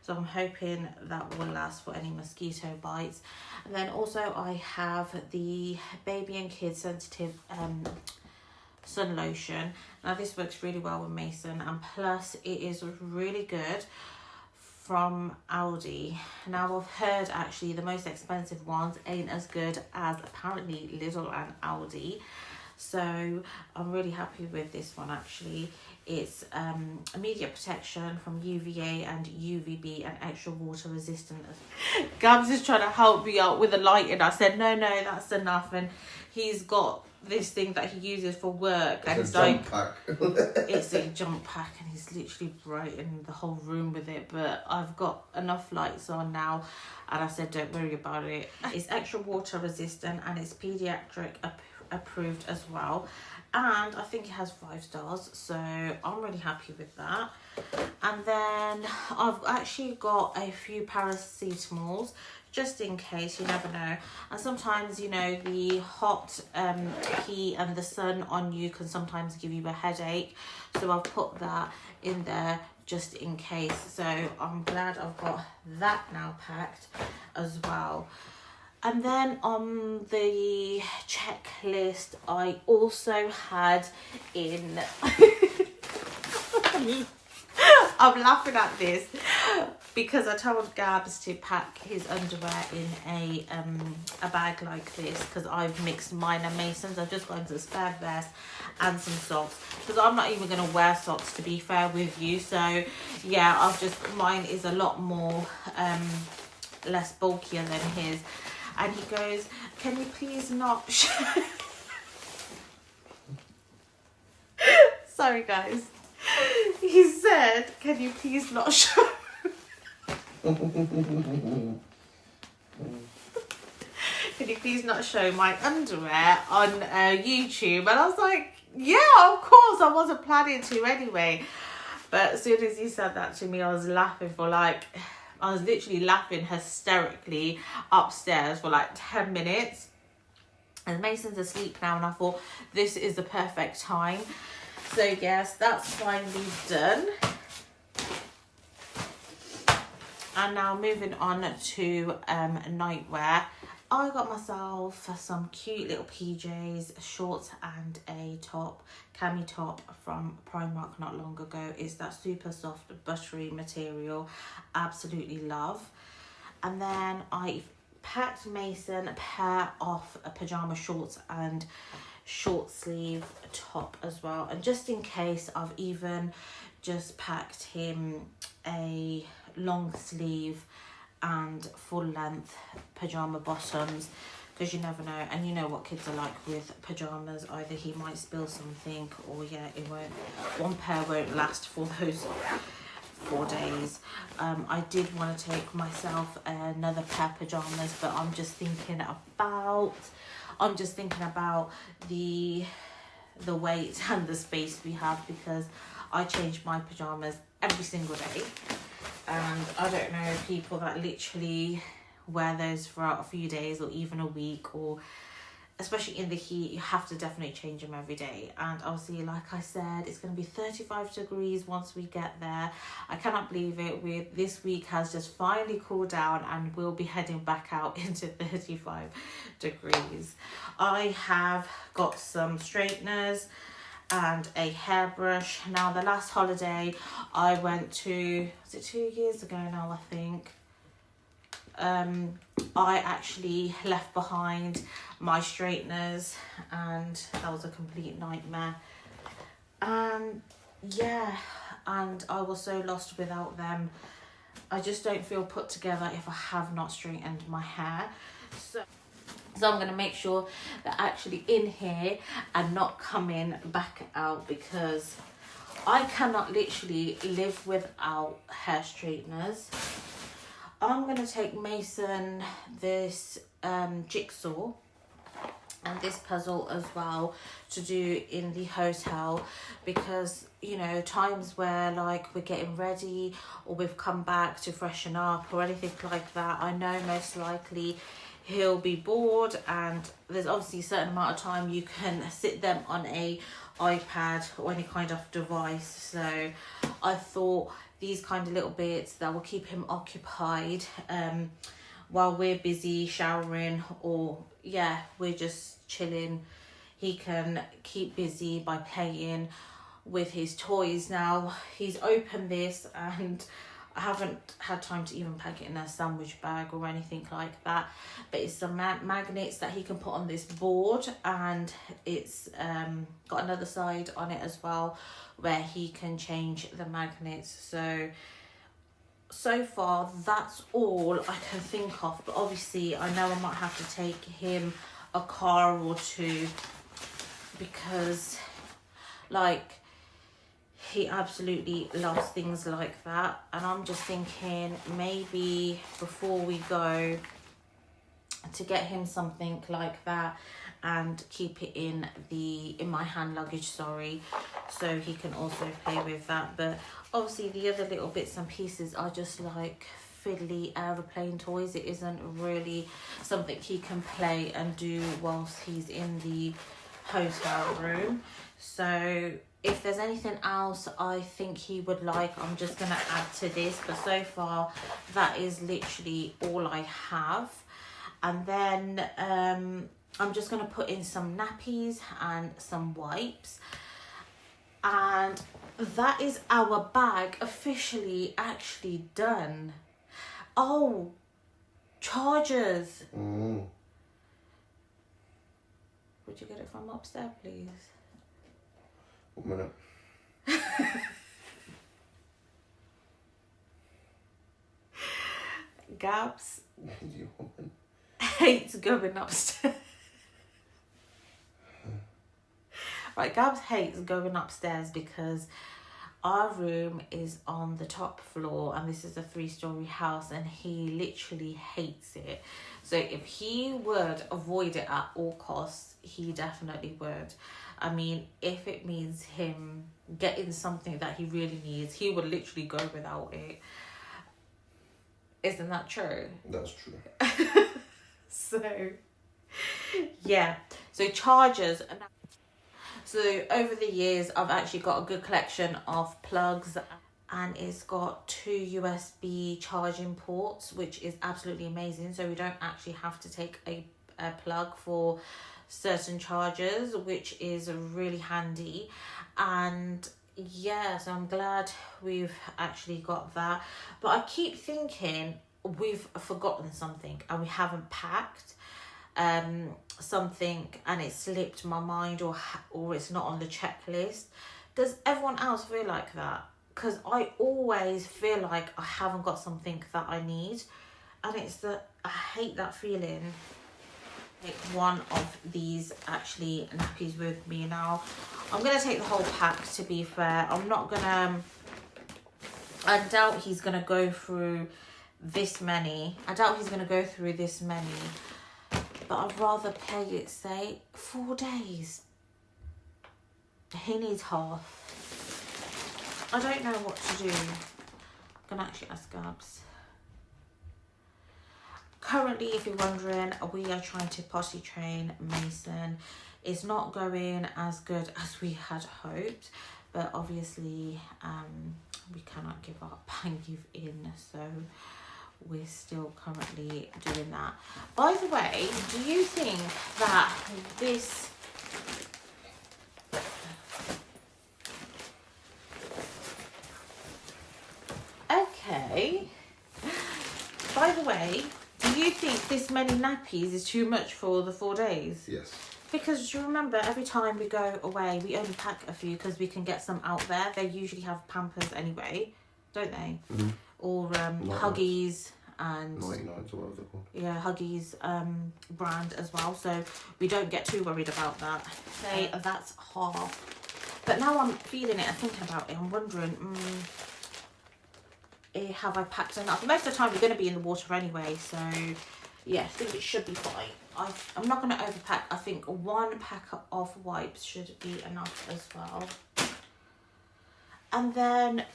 so I'm hoping that will last for any mosquito bites. And then also I have the baby and kid sensitive sun lotion. Now this works really well with Mason, and plus it is really good from Aldi. Now I've heard actually the most expensive ones ain't as good as apparently Lidl and Aldi, so I'm really happy with this one actually. It's immediate protection from UVA and UVB and extra water resistant. Gabs is trying to help me out with the lighting. I said no, that's enough, and he's got this thing that he uses for work, and it's a jump pack. It's a jump pack, and he's literally brightening the whole room with it. But I've got enough lights on now, and I said don't worry about it. It's extra water resistant and it's pediatric approved as well, and I think it has 5 stars, so I'm really happy with that. And then I've actually got a few paracetamols just in case, you never know. And sometimes, you know, the hot heat and the sun on you can sometimes give you a headache, so I've put that in there just in case. So I'm glad I've got that now packed as well. And then on the checklist I also had in I'm laughing at this because I told Gabs to pack his underwear in a bag like this, because I've mixed mine and Mason's. I've just got into the spare vest and some socks, because I'm not even going to wear socks, to be fair with you. So yeah, I've just, mine is a lot more less bulkier than his. And he goes, can you please not sorry guys, he said, can you please not show you please not show my underwear on YouTube? And I was like, yeah, of course. I wasn't planning to anyway. But as soon as he said that to me, I was laughing for like, I was literally laughing hysterically upstairs for like 10 minutes. And Mason's asleep now, and I thought this is the perfect time. So yes, that's finally done. And now moving on to nightwear. I got myself some cute little PJs, shorts and a top, cami top from Primark not long ago. It's that super soft buttery material, absolutely love. And then I packed Mason a pair of pyjama shorts and short sleeve top as well. And just in case, I've even just packed him a long sleeve and full length pyjama bottoms, because you never know, and you know what kids are like with pyjamas. Either he might spill something, or yeah, it won't, one pair won't last for those 4 days. I did want to take myself another pair of pyjamas, but I'm just thinking about the weight and the space we have, because I change my pyjamas every single day. And I don't know, people that literally wear those throughout a few days or even a week, or especially in the heat, you have to definitely change them every day. And obviously, like I said, it's going to be 35 degrees once we get there. I cannot believe it. This week has just finally cooled down, and we'll be heading back out into 35 degrees. I have got some straighteners and a hairbrush. Now, the last holiday I went to, was it 2 years ago now, I think, I actually left behind my straighteners, and that was a complete nightmare. Yeah, and I was so lost without them. I just don't feel put together if I have not straightened my hair. So I'm going to make sure they're actually in here and not coming back out, because I cannot literally live without hair straighteners. I'm going to take Mason this jigsaw and this puzzle as well to do in the hotel, because you know, times where like we're getting ready or we've come back to freshen up or anything like that, I know most likely he'll be bored, and there's obviously a certain amount of time you can sit them on a iPad or any kind of device. So I thought these kind of little bits that will keep him occupied while we're busy showering, or yeah, we're just chilling, he can keep busy by playing with his toys. Now, he's opened this and I haven't had time to even pack it in a sandwich bag or anything like that, but it's some magnets that he can put on this board, and it's got another side on it as well where he can change the magnets. So far that's all I can think of, but obviously I know I might have to take him a car or two, because like he absolutely loves things like that. And I'm just thinking maybe before we go to get him something like that and keep it in my hand luggage, sorry, so he can also play with that. But obviously the other little bits and pieces are just like fiddly aeroplane toys. It isn't really something he can play and do whilst he's in the hotel room. So if there's anything else I think he would like, I'm just going to add to this. But so far, that is literally all I have. And then I'm just going to put in some nappies and some wipes. And that is our bag officially actually done. Oh, chargers. Would you get it from upstairs, please? 1 minute. Gabs hates going upstairs. Right, Gabs hates going upstairs because Our room is on the top floor, and this is a 3-story house, and he literally hates it. So if he would avoid it at all costs, he definitely would. I mean, if it means him getting something that he really needs, he would literally go without it. Isn't that true? That's true. So, yeah. So chargers. So over the years, I've actually got a good collection of plugs, and it's got 2 USB charging ports, which is absolutely amazing. So we don't actually have to take a plug for certain chargers, which is really handy. And yeah, so I'm glad we've actually got that. But I keep thinking we've forgotten something and we haven't packed something, and it slipped my mind, or it's not on the checklist. Does everyone else feel like that? Because I always feel like I haven't got something that I need, and I hate that feeling. Take one of these actually nappies with me now. I'm gonna take the whole pack, to be fair. I doubt he's gonna go through this many. But I'd rather play it safe. 4 days. He needs half. I don't know what to do. I'm gonna actually ask Gabs. Currently, if you're wondering, we are trying to potty train Mason. It's not going as good as we had hoped, but obviously we cannot give up and give in, so we're still currently doing that. By the way, do you think that this by the way, do you think this many nappies is too much for the 4 days? Yes. Because you remember, every time we go away, we only pack a few because we can get some out there. They usually have Pampers anyway, don't they? Mm-hmm. Or Huggies and 99s or whatever they're called. Yeah, Huggies brand as well. So we don't get too worried about that. Say that's half. But now I'm feeling it and thinking about it. I'm wondering, have I packed enough? Most of the time we're going to be in the water anyway, so yeah, I think it should be fine. I'm not going to overpack. I think 1 pack of wipes should be enough as well. And then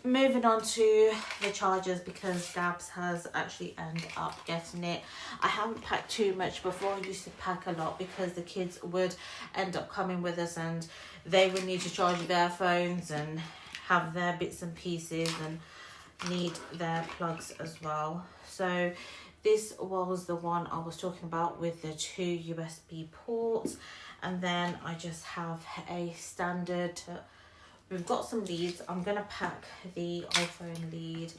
moving on to the chargers, because Gabs has actually ended up getting it. I haven't packed too much. Before I used to pack a lot because the kids would end up coming with us and they would need to charge their phones and have their bits and pieces and need their plugs as well. So this was the one I was talking about with the 2 USB ports, and then I just have a standard. We've got some leads. I'm gonna pack the iPhone lead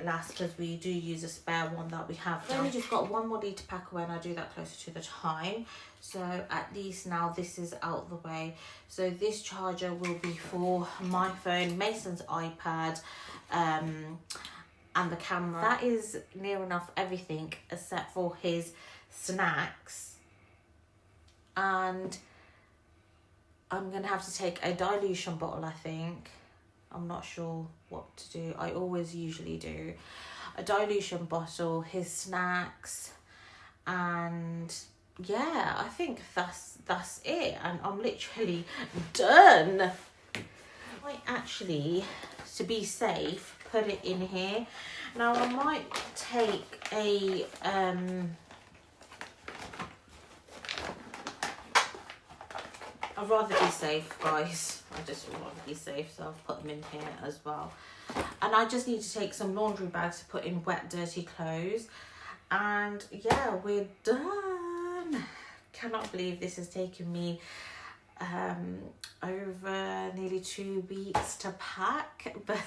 last because we do use a spare one that we have. I've only just got 1 more lead to pack away, and I do that closer to the time. So at least now this is out of the way. So this charger will be for my phone, Mason's iPad, and the camera. That is near enough everything except for his snacks. And I'm going to have to take a dilution bottle, I think. I'm not sure what to do. I always usually do. A dilution bottle, his snacks, and yeah, I think that's it. And I'm literally done. I actually, to be safe, put it in here. Now I might take a I'd rather be safe, guys. I just would rather be safe, so I've put them in here as well. And I just need to take some laundry bags to put in wet, dirty clothes. And yeah, we're done. Cannot believe this has taken me over nearly 2 weeks to pack, but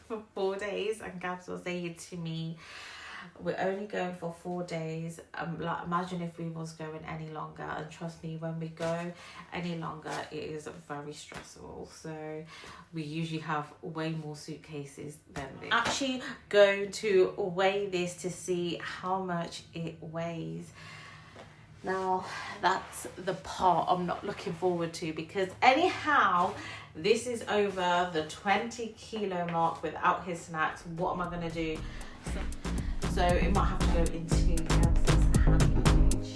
for 4 days. And Gabs was saying to me, we're only going for 4 days. Like, imagine if we was going any longer. And trust me, when we go any longer, it is very stressful. So we usually have way more suitcases than this. I'm actually going to weigh this to see how much it weighs. Now, that's the part I'm not looking forward to, because anyhow, this is over the 20 kilo mark without his snacks. What am I going to do? So it might have to go into Gabs's hand luggage.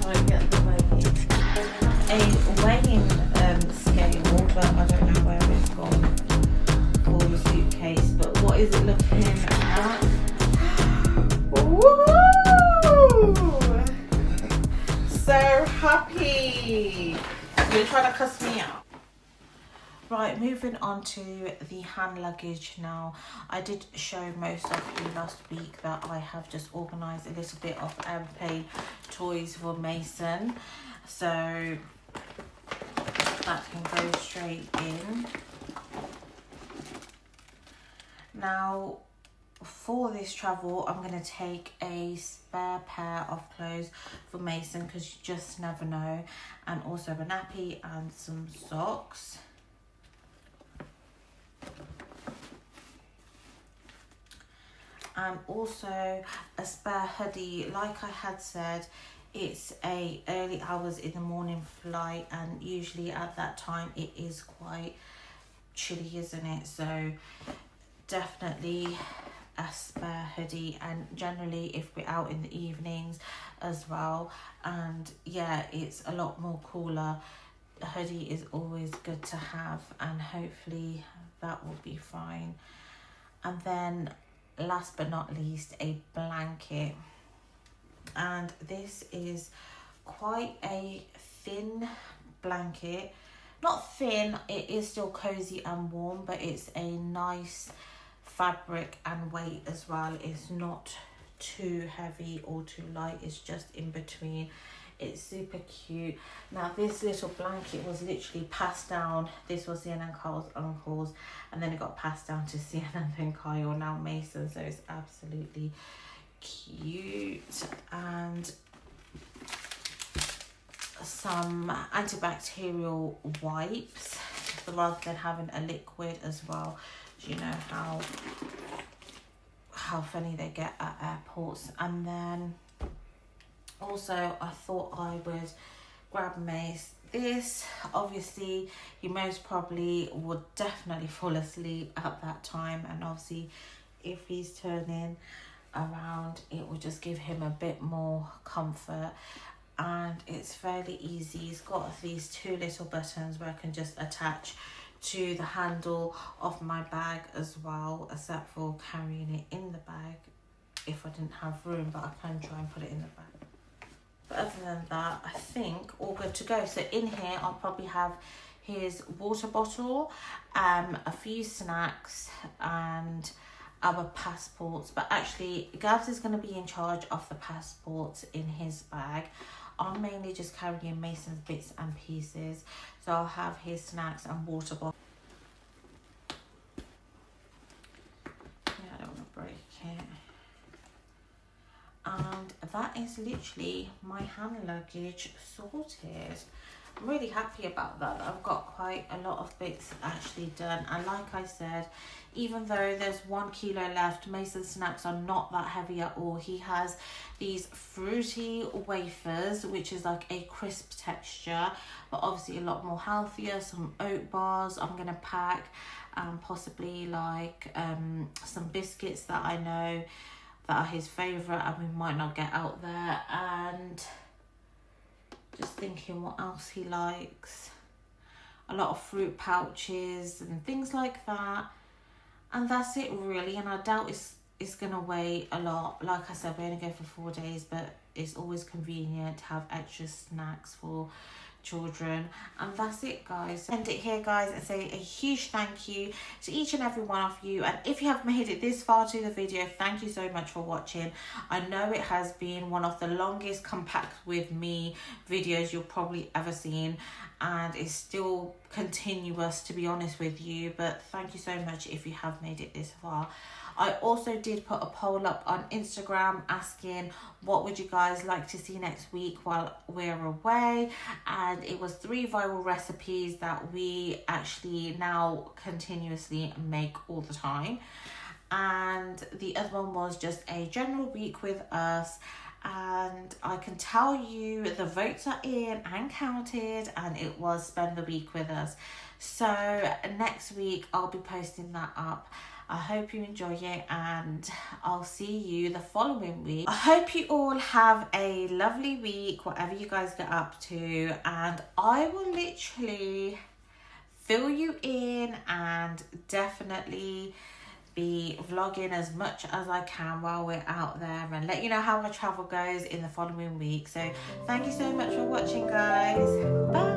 I get the weighing scale, but I don't know where it's gone for the suitcase. But what is it looking at? Woo! So happy! You're trying to cuss me out. Right, moving on to the hand luggage now. I did show most of you last week that I have just organised a little bit of aeroplane toys for Mason. So that can go straight in. Now, for this travel, I'm going to take a spare pair of clothes for Mason, because you just never know, and also a nappy and some socks. And also a spare hoodie. Like I had said, it's a early hours in the morning flight, and usually at that time it is quite chilly, isn't it? So definitely a spare hoodie, and generally if we're out in the evenings as well, and yeah, it's a lot more cooler, a hoodie is always good to have, and hopefully that will be fine. And then last but not least, a blanket, and this is quite a thin blanket. Not thin, it is still cozy and warm, but it's a nice fabric and weight as well. It's not too heavy or too light, it's just in between. It's super cute. Now, this little blanket was literally passed down. This was Sienna and Kyle's uncle's, and then it got passed down to Sienna and then Kyle, now Mason. So it's absolutely cute. And some antibacterial wipes, rather than having a liquid as well. You know how funny they get at airports. And then also I thought I would grab Mace this. Obviously he most probably would definitely fall asleep at that time, and obviously if he's turning around, it will just give him a bit more comfort. And it's fairly easy. It's got these two little buttons where I can just attach to the handle of my bag as well, except for carrying it in the bag if I didn't have room, but I can try and put it in the bag. But other than that, I think all good to go. So in here I'll probably have his water bottle, a few snacks, and our passports. But actually Gabs is going to be in charge of the passports in his bag. I'm mainly just carrying Mason's bits and pieces. So I'll have his snacks and water bottle. Yeah, I don't want to break it. And that is literally my hand luggage sorted. I'm really happy about that. I've got quite a lot of bits actually done. And like I said, even though there's 1 kilo left, Mason's snacks are not that heavy at all. He has these fruity wafers, which is like a crisp texture, but obviously a lot more healthier. Some oat bars I'm gonna pack, and possibly like some biscuits that I know that are his favorite and we might not get out there. And just thinking what else he likes. A lot of fruit pouches and things like that. And that's it really. And I doubt it's going to weigh a lot. Like I said, we only go for 4 days, but it's always convenient to have extra snacks for children. And that's it, guys. End it here, guys, and say a huge thank you to each and every one of you. And if you have made it this far to the video, thank you so much for watching. I know it has been one of the longest compact with me videos you'll probably ever seen, and it's still continuous, to be honest with you, but thank you so much if you have made it this far. I also did put a poll up on Instagram asking what would you guys like to see next week while we're away, and it was 3 viral recipes that we actually now continuously make all the time, and the other one was just a general week with us. And I can tell you the votes are in and counted, and it was spend the week with us. So next week I'll be posting that up. I hope you enjoy it, and I'll see you the following week. I hope you all have a lovely week, whatever you guys get up to, and I will literally fill you in and definitely be vlogging as much as I can while we're out there, and let you know how our travel goes in the following week. So thank you so much for watching, guys. Bye.